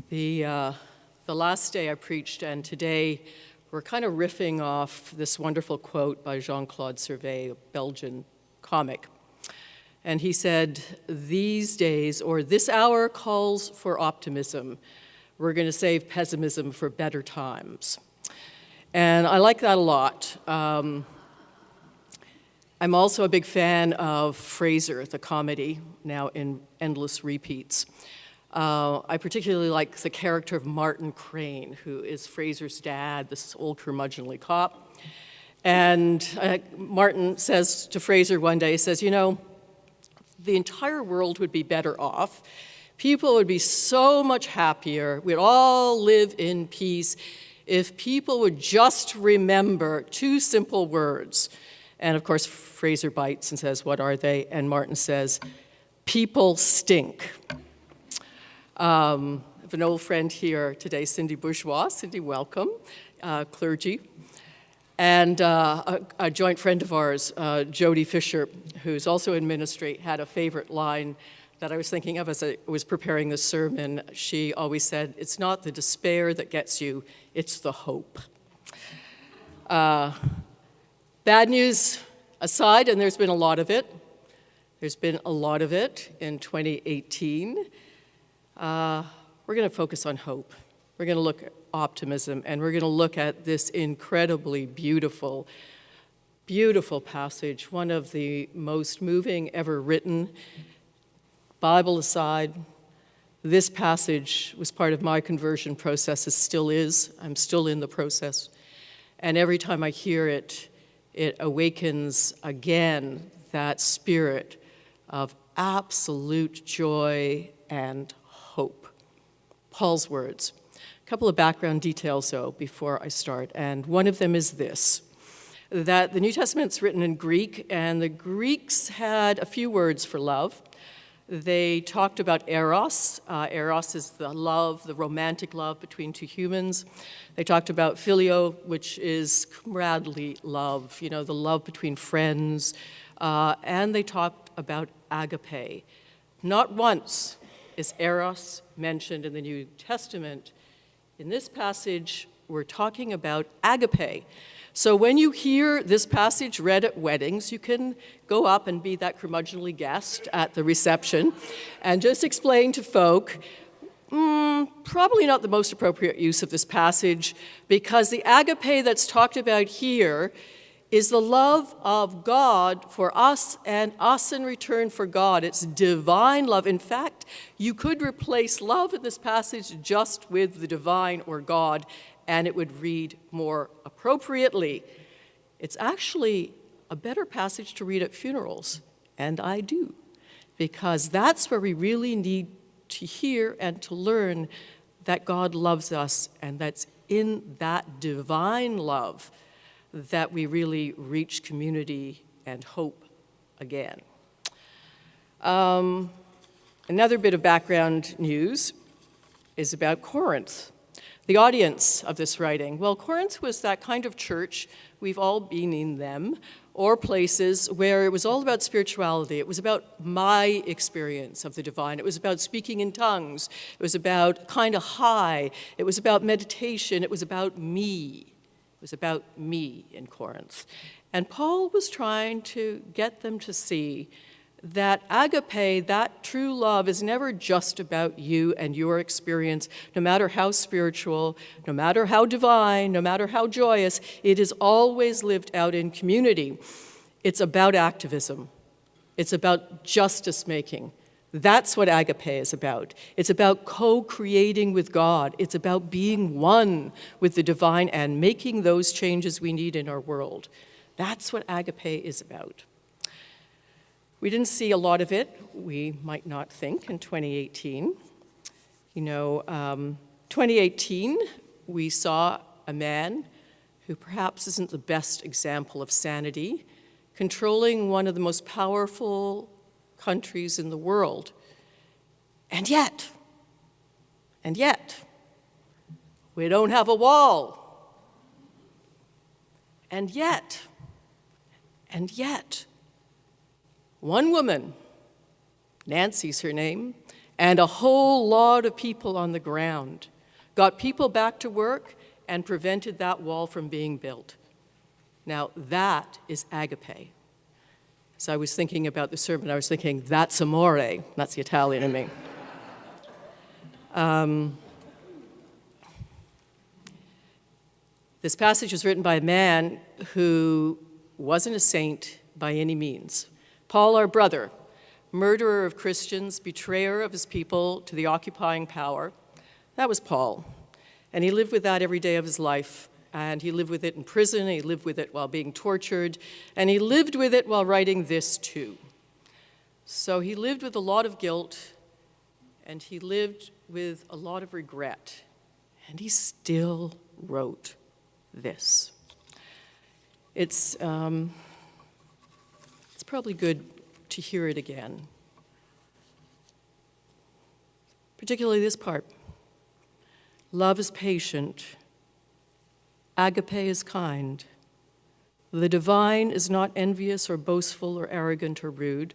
The last day I preached, and today we're kind of riffing off this wonderful quote by Claude Servais, a Belgian comic. And he said, "These days, or this hour, calls for optimism. We're going to save pessimism for better times." And I like that a lot. I'm also a big fan of Frasier, the comedy, now in endless repeats. I particularly like the character of Martin Crane, who is Frasier's dad, this old curmudgeonly cop. And Martin says to Frasier one day, he says, "You know, the entire world would be better off. People would be so much happier. We'd all live in peace if people would just remember two simple words." And of course, Frasier bites and says, "What are they?" And Martin says, "People stink." I have an old friend here today, Cindy Bourgeois. Cindy, welcome, clergy. And a joint friend of ours, Jody Fisher, who's also in ministry, had a favorite line that I was thinking of as I was preparing this sermon. She always said, "It's not the despair that gets you, it's the hope." Bad news aside, and there's been a lot of it. There's been a lot of it in 2018. We're going to focus on hope. We're going to look at optimism, and we're going to look at this incredibly beautiful, beautiful passage, one of the most moving ever written. Bible aside, this passage was part of my conversion process. It still is. I'm still in the process. And every time I hear it, it awakens again that spirit of absolute joy and hope. Paul's words. A couple of background details, though, before I start. And one of them is this, that the New Testament's written in Greek, and the Greeks had a few words for love. They talked about eros. Eros is the love, the romantic love between two humans. They talked about phileo, which is comradely love, you know, the love between friends. And they talked about agape. Not once is eros mentioned in the New Testament. In this passage, we're talking about agape. So when you hear this passage read at weddings, you can go up and be that curmudgeonly guest at the reception and just explain to folk, probably not the most appropriate use of this passage, because the agape that's talked about here is the love of God for us and us in return for God. It's divine love. In fact, you could replace love in this passage just with the divine or God, and it would read more appropriately. It's actually a better passage to read at funerals, and I do, because that's where we really need to hear and to learn that God loves us, and that's in that divine love that we really reach community and hope again. Another bit of background news is about Corinth, the audience of this writing. Well, Corinth was that kind of church, we've all been in them, or places where it was all about spirituality. It was about my experience of the divine. It was about speaking in tongues. It was about kind of high. It was about meditation. It was about me. It was about me in Corinth. And Paul was trying to get them to see that agape, that true love, is never just about you and your experience, no matter how spiritual, no matter how divine, no matter how joyous. It is always lived out in community. It's about activism. It's about justice making. That's what agape is about. It's about co-creating with God. It's about being one with the divine and making those changes we need in our world. That's what agape is about. We didn't see a lot of it, we might not think, in 2018. You know, 2018, we saw a man who perhaps isn't the best example of sanity, controlling one of the most powerful countries in the world. And yet, we don't have a wall. And yet, one woman, Nancy's her name, and a whole lot of people on the ground, got people back to work, and prevented that wall from being built. Now, that is agape. As I was thinking about the sermon, I was thinking, that's amore. That's the Italian in me. This passage was written by a man who wasn't a saint by any means. Paul, our brother, murderer of Christians, betrayer of his people to the occupying power. That was Paul. And he lived with that every day of his life. And he lived with it in prison, he lived with it while being tortured, and he lived with it while writing this too. So he lived with a lot of guilt, and he lived with a lot of regret. And he still wrote this. It's probably good to hear it again. Particularly this part. Love is patient. Agape is kind. The divine is not envious or boastful or arrogant or rude,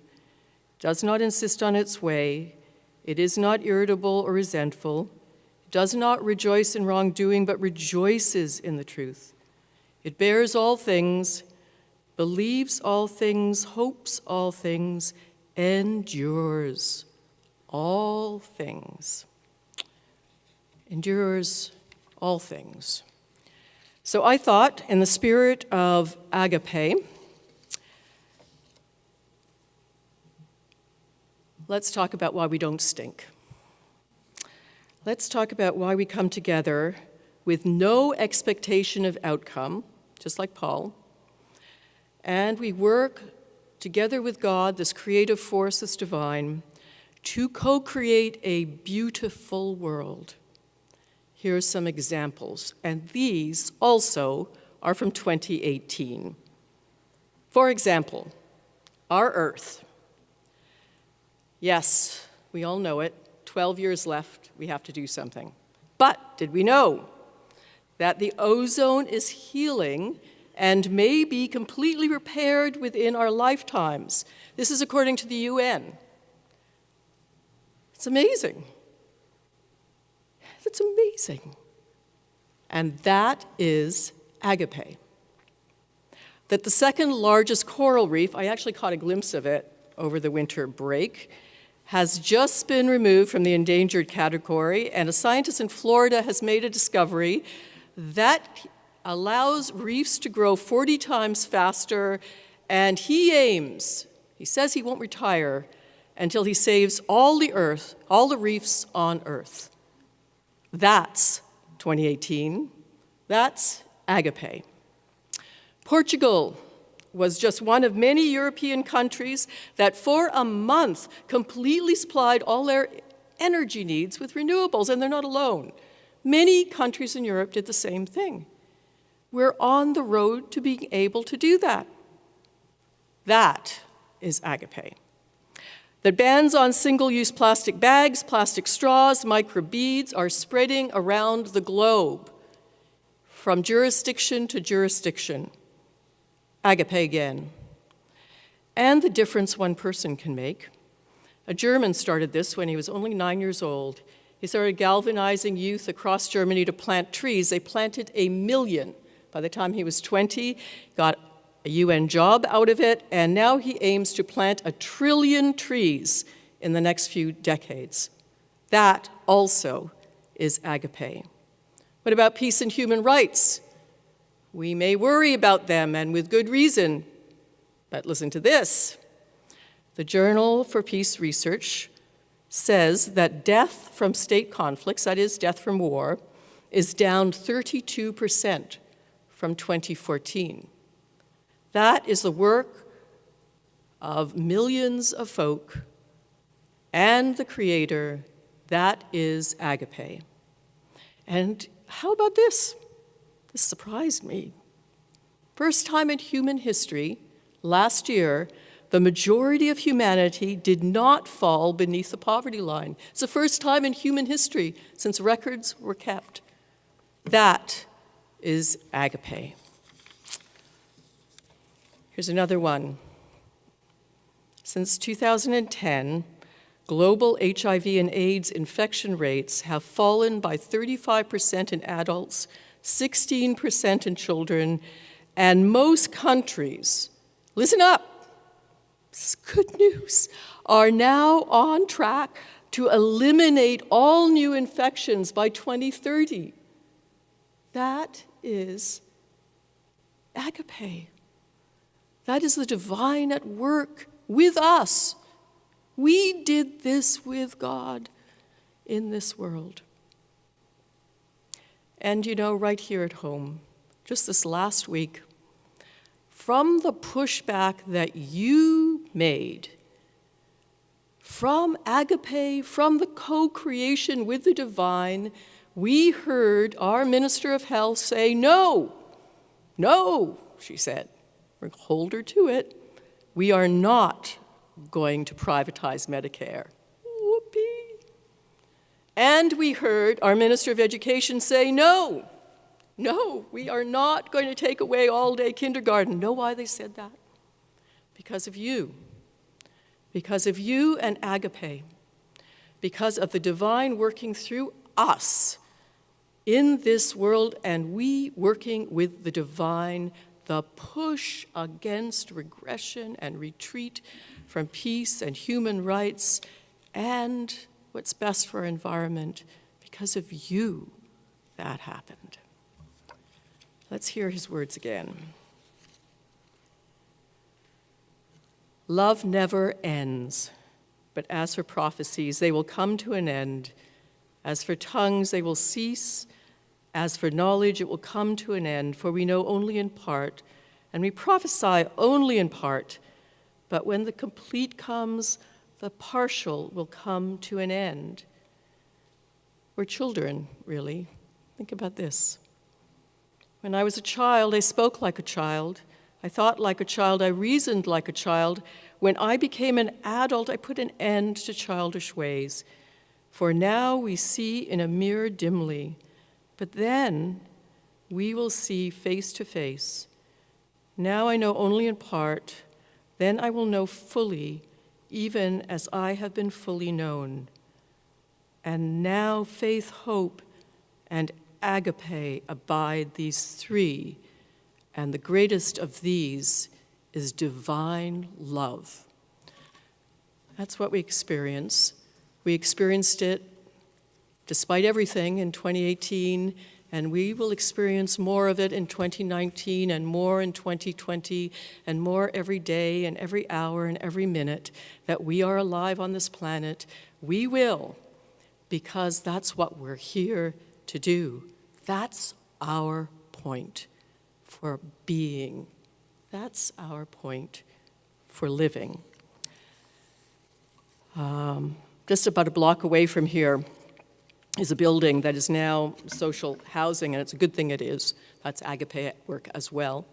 does not insist on its way. It is not irritable or resentful. It does not rejoice in wrongdoing, but rejoices in the truth. It bears all things, believes all things, hopes all things, endures all things. Endures all things. So I thought, in the spirit of agape, let's talk about why we don't stink. Let's talk about why we come together with no expectation of outcome, just like Paul, and we work together with God, this creative force, this divine, to co-create a beautiful world. Here are some examples, and these also are from 2018. For example, our Earth. Yes, we all know it, 12 years left, we have to do something. But did we know that the ozone is healing and may be completely repaired within our lifetimes? This is according to the UN. It's amazing. It's amazing. And that is agape. That the second largest coral reef, I actually caught a glimpse of it over the winter break, has just been removed from the endangered category, and a scientist in Florida has made a discovery that allows reefs to grow 40 times faster, and he says he won't retire until he saves all the reefs on Earth. That's 2018. That's agape. Portugal was just one of many European countries that for a month completely supplied all their energy needs with renewables, and they're not alone. Many countries in Europe did the same thing. We're on the road to being able to do that. That is agape. That bans on single-use plastic bags, plastic straws, microbeads are spreading around the globe from jurisdiction to jurisdiction. Agape again. And the difference one person can make. A German started this when he was only 9 years old. He started galvanizing youth across Germany to plant trees. They planted 1 million. By the time he was 20, got a UN job out of it, and now he aims to plant 1 trillion trees in the next few decades. That also is agape. What about peace and human rights? We may worry about them, and with good reason, but listen to this. The Journal for Peace Research says that death from state conflicts, that is, death from war, is down 32% from 2014. That is the work of millions of folk and the Creator. That is agape. And how about this? This surprised me. First time in human history, last year, the majority of humanity did not fall beneath the poverty line. It's the first time in human history since records were kept. That is agape. Here's another one. Since 2010, Global HIV and AIDS infection rates have fallen by 35% in adults, 16% in children, and most countries, listen up, this is good news, are now on track to eliminate all new infections by 2030. That is agape. That is the divine at work with us. We did this with God in this world. And you know, right here at home, just this last week, from the pushback that you made, from agape, from the co-creation with the divine, we heard our Minister of Health say, no, she said, we'll hold her to it, we are not going to privatize Medicare. Whoopee. And we heard our Minister of Education say, no, we are not going to take away all-day kindergarten. Know why they said that? Because of you. Because of you and agape. Because of the divine working through us in this world, and we working with the divine, the push against regression and retreat from peace and human rights and what's best for our environment. Because of you, that happened. Let's hear his words again. Love never ends, but as for prophecies, they will come to an end. As for tongues, they will cease. As for knowledge, it will come to an end, for we know only in part, and we prophesy only in part. But when the complete comes, the partial will come to an end. We're children, really. Think about this. When I was a child, I spoke like a child. I thought like a child. I reasoned like a child. When I became an adult, I put an end to childish ways. For now we see in a mirror dimly, but then we will see face to face. Now I know only in part, then I will know fully, even as I have been fully known. And now faith, hope, and agape abide, these three, and the greatest of these is divine love. That's what we experience. We experienced it despite everything in 2018, and we will experience more of it in 2019 and more in 2020 and more every day and every hour and every minute that we are alive on this planet. We will, because that's what we're here to do. That's our point for being. That's our point for living. Just about a block away from here is a building that is now social housing, and it's a good thing it is. That's agape at work as well.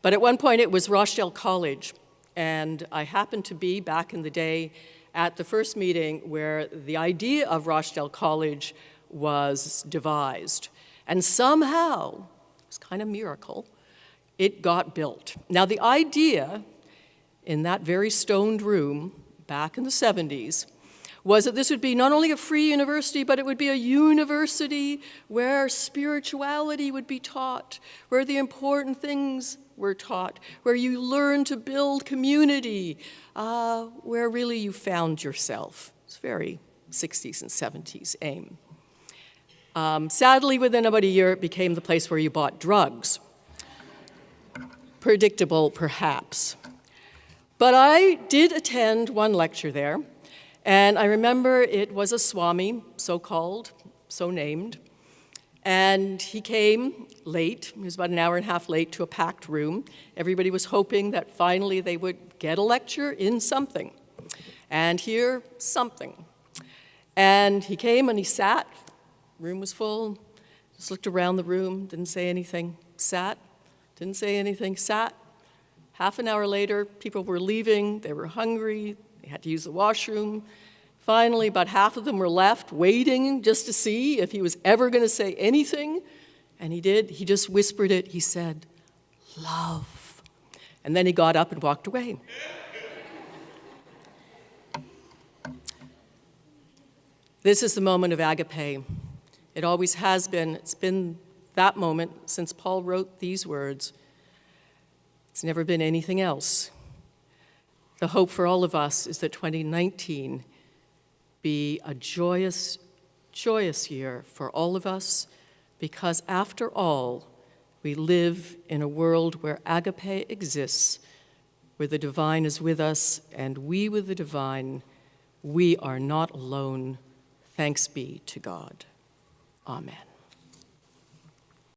But at one point it was Rochdale College, and I happened to be back in the day at the first meeting where the idea of Rochdale College was devised. And somehow, it's kind of a miracle, it got built. Now the idea in that very stoned room back in the 70s was that this would be not only a free university, but it would be a university where spirituality would be taught, where the important things were taught, where you learn to build community, where really you found yourself. It's very 60s and 70s aim. Sadly, within about a year, it became the place where you bought drugs. Predictable, perhaps. But I did attend one lecture there, and I remember it was a Swami, so-called, so named, and he came late. He was about an hour and a half late to a packed room. Everybody was hoping that finally they would get a lecture in something and hear something. And he came and he sat. Room was full. Just looked around the room, didn't say anything. Sat, didn't say anything. Sat. Half an hour later, people were leaving. They were hungry. They had to use the washroom. Finally, about half of them were left, waiting just to see if he was ever going to say anything. And he did. He just whispered it. He said, "Love." And then he got up and walked away. This is the moment of agape. It always has been. It's been that moment since Paul wrote these words. It's never been anything else. The hope for all of us is that 2019 be a joyous, joyous year for all of us, because after all, we live in a world where agape exists, where the divine is with us and we with the divine. We are not alone. Thanks be to God. Amen.